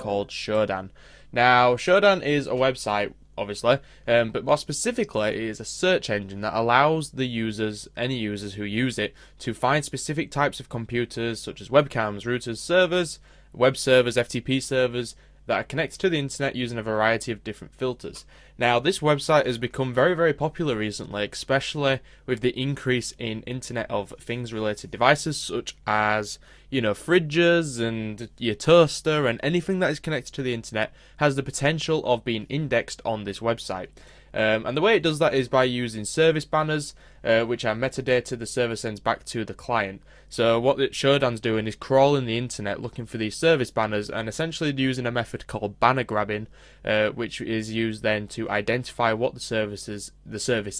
called Shodan. Now, Shodan is a website, obviously, but more specifically, it is a search engine that allows the users, any users who use it, to find specific types of computers, such as webcams, routers, servers, web servers, FTP servers, that are connected to the internet using a variety of different filters. Now, this website has become very, very popular recently, especially with the increase in Internet of Things related devices, such as, fridges and your toaster, and anything that is connected to the internet has the potential of being indexed on this website. And the way it does that is by using service banners, which are metadata the server sends back to the client. So what Shodan's doing is crawling the internet looking for these service banners and essentially using a method called banner grabbing, which is used then to identify what the service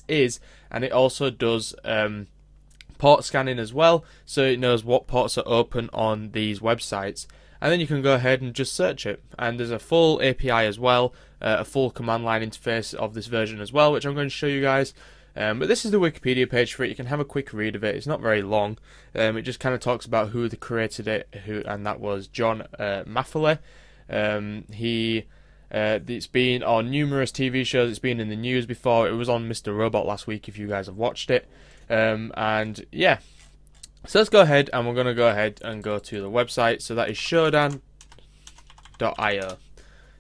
is, and it also does port scanning as well, so it knows what ports are open on these websites. And then you can go ahead and just search it. And there's a full API as well, a full command line interface of this version as well, which I'm going to show you guys. But this is the Wikipedia page for it. You can have a quick read of it. It's not very long. It just kind of talks about who created it, and that was John Maffele. It's been on numerous TV shows. It's been in the news before. It was on Mr. Robot last week, if you guys have watched it. And yeah. So let's go ahead, and we're going to go ahead and go to the website. So that is shodan.io.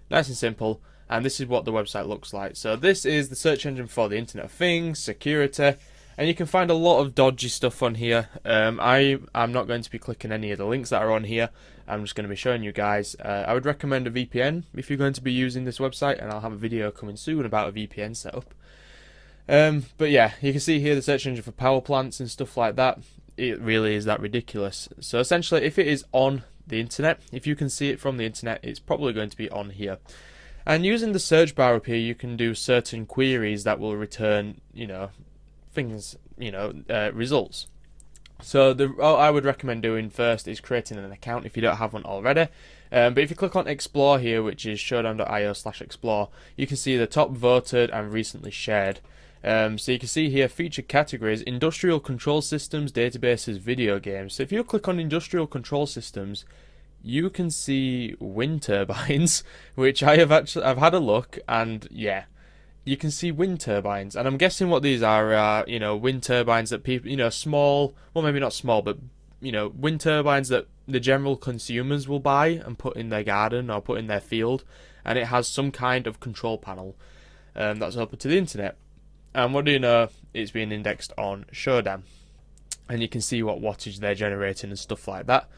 Nice and simple. And this is what the website looks like. So this is the search engine for the Internet of Things, security, and you can find a lot of dodgy stuff on here. I'm not going to be clicking any of the links that are on here. I'm just going to be showing you guys. I would recommend a VPN if you're going to be using this website, and I'll have a video coming soon about a VPN setup. But yeah, you can see here the search engine for power plants and stuff like that. It really is that ridiculous. So essentially, if it is on the internet, if you can see it from the internet, it's probably going to be on here. And using the search bar up here, you can do certain queries that will return, results. So what I would recommend doing first is creating an account if you don't have one already. But if you click on Explore here, which is shodan.io/explore, you can see the top voted and recently shared. So you can see here featured categories: industrial control systems, databases, video games. So if you click on industrial control systems, you can see wind turbines, which I've had a look, and yeah, you can see wind turbines. And I'm guessing what these are, wind turbines that people, small, well maybe not small, but wind turbines that the general consumers will buy and put in their garden or put in their field, and it has some kind of control panel that's open to the internet. And what do you know? It's being indexed on Shodan, and you can see what wattage they're generating and stuff like that.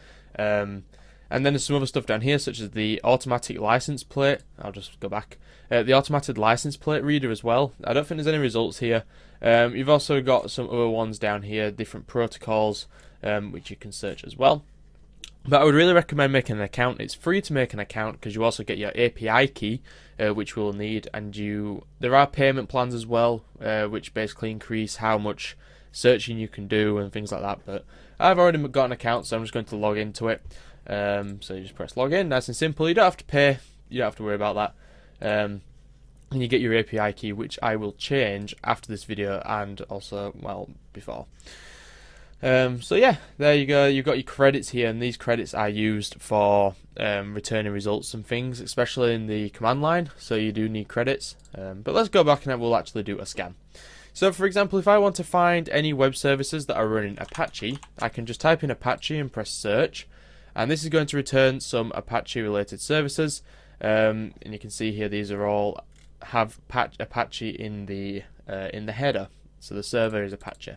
And then there's some other stuff down here, such as the automatic license plate. I'll just go back. The automatic license plate reader as well. I don't think there's any results here. You've also got some other ones down here, different protocols, which you can search as well. But I would really recommend making an account. It's free to make an account because you also get your API key, which we'll need, and there are payment plans as well, which basically increase how much searching you can do and things like that. But I've already got an account, so I'm just going to log into it. So you just press login, nice and simple. You don't have to pay. You don't have to worry about that. And you get your API key, which I will change after this video and also, well, before. So yeah, there you go. You've got your credits here, and these credits are used for returning results and things, especially in the command line. So you do need credits. But let's go back and we'll actually do a scan. So for example, if I want to find any web services that are running Apache, I can just type in Apache and press search, and this is going to return some Apache related services. And you can see here these are all have Apache in the header. So the server is Apache.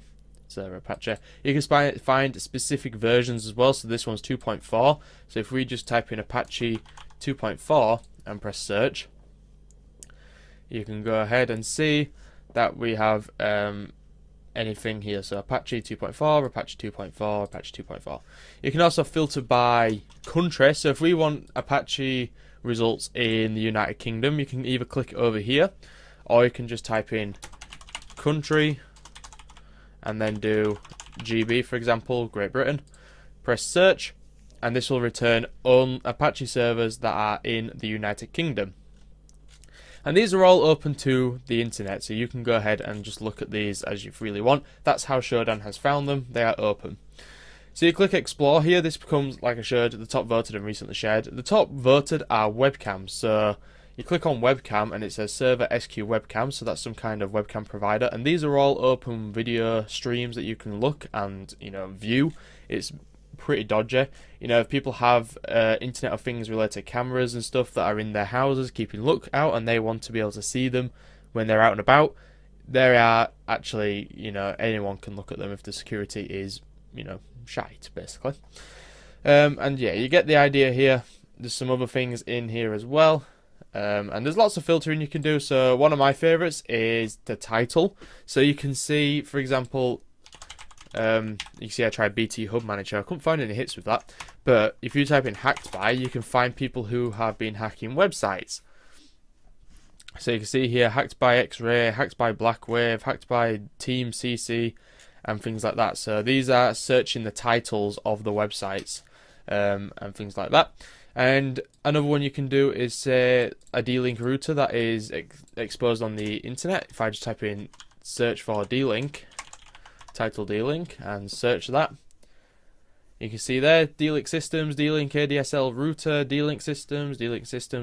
You can find specific versions as well. So this one's 2.4. So if we just type in Apache 2.4 and press search, you can go ahead and see that we have anything here. So Apache 2.4, Apache 2.4, Apache 2.4. You can also filter by country. So if we want Apache results in the United Kingdom, you can either click over here, or you can just type in country and then do GB, for example, Great Britain. Press search, and this will return on Apache servers that are in the United Kingdom. And these are all open to the internet, so you can go ahead and just look at these as you freely want. That's how Shodan has found them. They are open. So you click explore here, this becomes, like I showed, the top voted and recently shared. The top voted are webcams, so you click on webcam and it says server SQ webcam, so that's some kind of webcam provider, and these are all open video streams that you can look and, you know, view. It's pretty dodgy. You know, if people have Internet of Things related cameras and stuff that are in their houses keeping lookout and they want to be able to see them when they're out and about, there are actually, you know, anyone can look at them if the security is, you know, shite, basically. And yeah, you get the idea here. There's some other things in here as well. And there's lots of filtering you can do. So one of my favorites is the title. So you can see, for example, you can see I tried BT Hub Manager. I couldn't find any hits with that. But if you type in hacked by, you can find people who have been hacking websites. So you can see here, hacked by X-Ray, hacked by Blackwave, hacked by Team CC, and things like that. So these are searching the titles of the websites and things like that. And another one you can do is say a D-Link router that is exposed on the internet. If I just type in search for D-Link, title D-Link, and search that, you can see there D-Link systems, D-Link ADSL router, D-Link systems,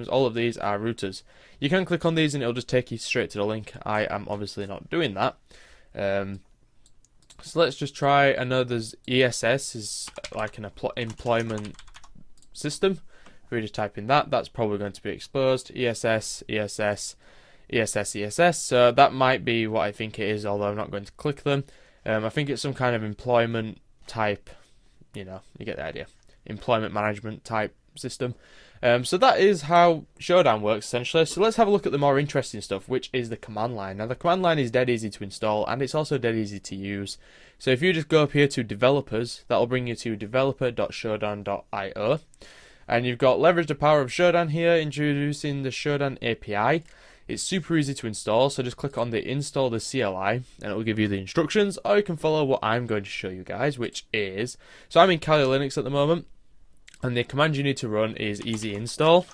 all of these are routers. You can click on these and it'll just take you straight to the link. I am obviously not doing that. So let's just try, I know there's ESS is like an employment system. If we just type in that, that's probably going to be exposed. ESS, ESS, ESS, ESS. So that might be what I think it is, although I'm not going to click them. I think it's some kind of employment type, you know, you get the idea. Employment management type system. So that is how Shodan works essentially. So let's have a look at the more interesting stuff, which is the command line. Now the command line is dead easy to install and it's also dead easy to use. So if you just go up here to developers, that'll bring you to developer.shodan.io. And you've got leverage the power of Shodan here, introducing the Shodan API. It's super easy to install, so just click on the install the CLI and it will give you the instructions, or you can follow what I'm going to show you guys, which is, so I'm in Kali Linux at the moment, and the command you need to run is easy install,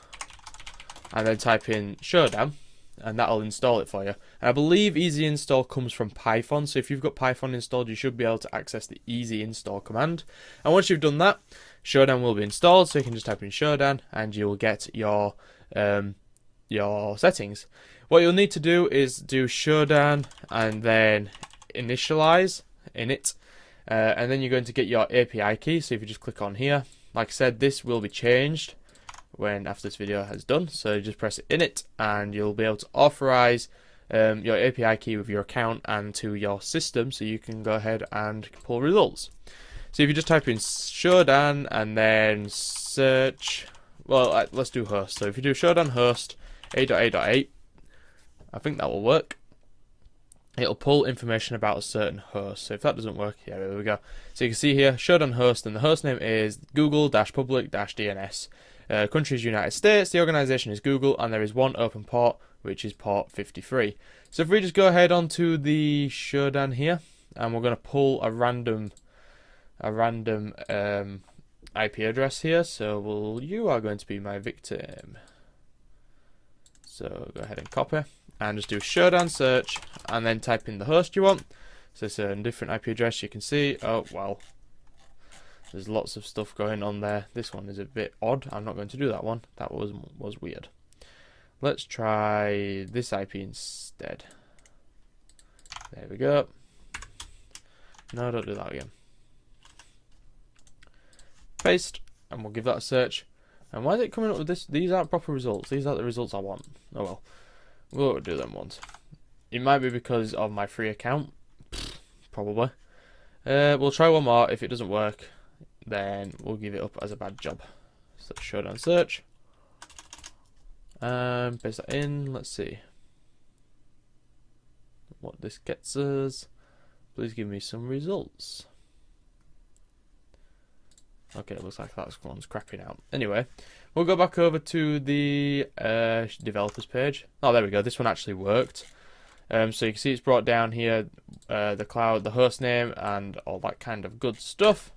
and then type in Shodan, and that'll install it for you. And I believe easy install comes from Python, so if you've got Python installed, you should be able to access the easy install command. And once you've done that, Shodan will be installed, so you can just type in Shodan, and you will get your settings. What you'll need to do is do Shodan and then initialize init, and then you're going to get your API key. So if you just click on here, like I said, this will be changed when after this video has done. So you just press init and you'll be able to authorize your API key with your account and to your system, so you can go ahead and pull results. So if you just type in Shodan and then search, well, let's do host. So if you do Shodan host 8.8.8, I think that will work. It'll pull information about a certain host. So if that doesn't work, yeah, there we go. So you can see here, Shodan host, and the host name is Google-public-DNS. Country is United States, the organization is Google, and there is one open port, which is port 53. So if we just go ahead onto the Shodan here, and we're going to pull a random IP address here. So you are going to be my victim. So go ahead and copy and just do Shodan search and then type in the host you want. So it's a different IP address. You can see, oh well, there's lots of stuff going on there. This one is a bit odd. I'm not going to do that one. That was weird. Let's try this IP instead. There we go. No, don't do that again. Paste, and we'll give that a search. And why is it coming up with this? These aren't proper results. These aren't the results I want. Oh well. We'll do them once. It might be because of my free account. Probably. We'll try one more. If it doesn't work, then we'll give it up as a bad job. So Shodan search. Paste that in. Let's see what this gets us. Please give me some results. Okay, it looks like that one's crapping out. Anyway, we'll go back over to the developers page. Oh, there we go. This one actually worked. So you can see it's brought down here the cloud, the host name, and all that kind of good stuff.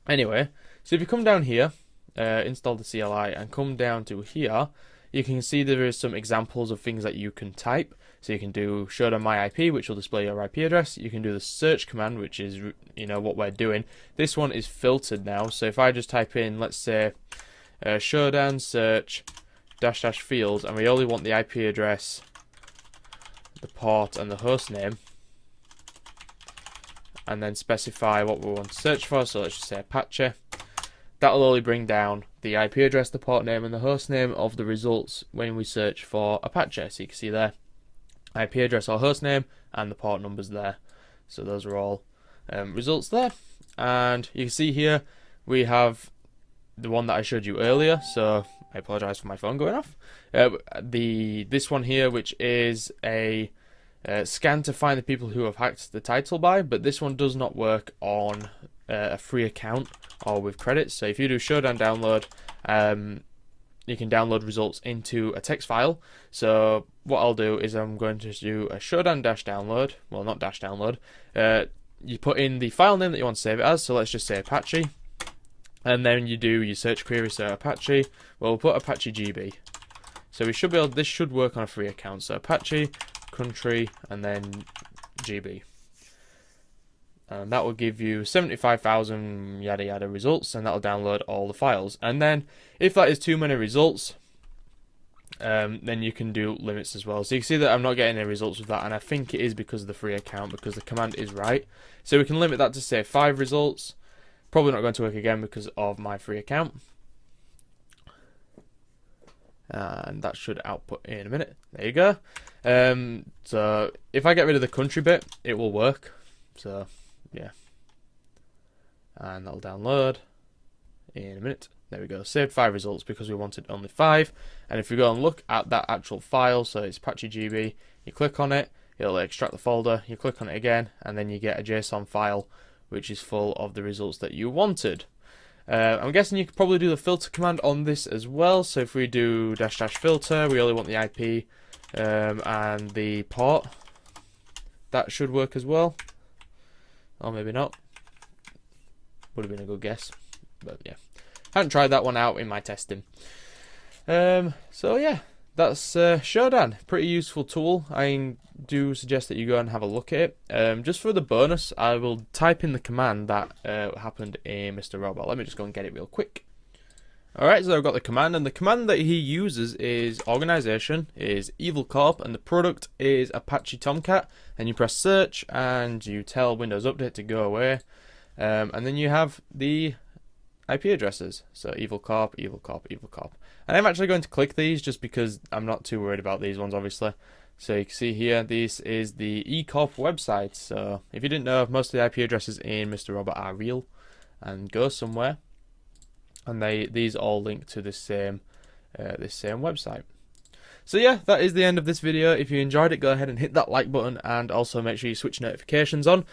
Anyway, so if you come down here, install the CLI, and come down to here, you can see there is some examples of things that you can type. So you can do Shodan my IP, which will display your IP address. You can do the search command, which is, you know, what we're doing. This one is filtered now. So if I just type in, let's say, Shodan search -- fields, and we only want the IP address, the port, and the host name, and then specify what we want to search for. So let's just say Apache. That'll only bring down the IP address, the port name, and the host name of the results when we search for Apache. So you can see there, IP address or host name, and the port numbers there. So those are all results there. And you can see here we have the one that I showed you earlier. So I apologize for my phone going off. This one here, which is a scan to find the people who have hacked the title by, but this one does not work on a free account or with credits. So if you do Shodan download, you can download results into a text file. So what I'll do is I'm going to do a Shodan -download. Well, not -download. You put in the file name that you want to save it as. So let's just say Apache, and then you do your search query. So Apache. Well, we'll put Apache GB. So we should be able. This should work on a free account. So Apache country and then GB. And that will give you 75,000 yada yada results, and that'll download all the files. And then if that is too many results, then you can do limits as well. So you can see that I'm not getting any results with that, and I think it is because of the free account, because the command is right. So we can limit that to say 5 results. Probably not going to work again because of my free account. And that should output in a minute. There you go. So if I get rid of the country bit, it will work. So yeah, and that'll download in a minute. There we go, saved 5 results because we wanted only 5. And if we go and look at that actual file, so it's Apache GB, you click on it, it'll extract the folder, you click on it again, and then you get a JSON file which is full of the results that you wanted. I'm guessing you could probably do the filter command on this as well. So if we do -- filter, we only want the IP and the port. That should work as well. Or maybe not. Would have been a good guess. But yeah, hadn't tried that one out in my testing. So yeah, that's Shodan. Pretty useful tool. I do suggest that you go and have a look at it. Just for the bonus, I will type in the command that happened in Mr. Robot. Let me just go and get it real quick. Alright, so I've got the command, and the command that he uses is organization, is Evil Corp, and the product is Apache Tomcat. And you press search, and you tell Windows Update to go away. And then you have the IP addresses. So Evil Corp, Evil Corp, Evil Corp. And I'm actually going to click these just because I'm not too worried about these ones, obviously. So you can see here, this is the eCorp website. So if you didn't know, most of the IP addresses in Mr. Robot are real and go somewhere. And these all link to this same website. So yeah, that is the end of this video. If you enjoyed it, go ahead and hit that like button, and also make sure you switch notifications on.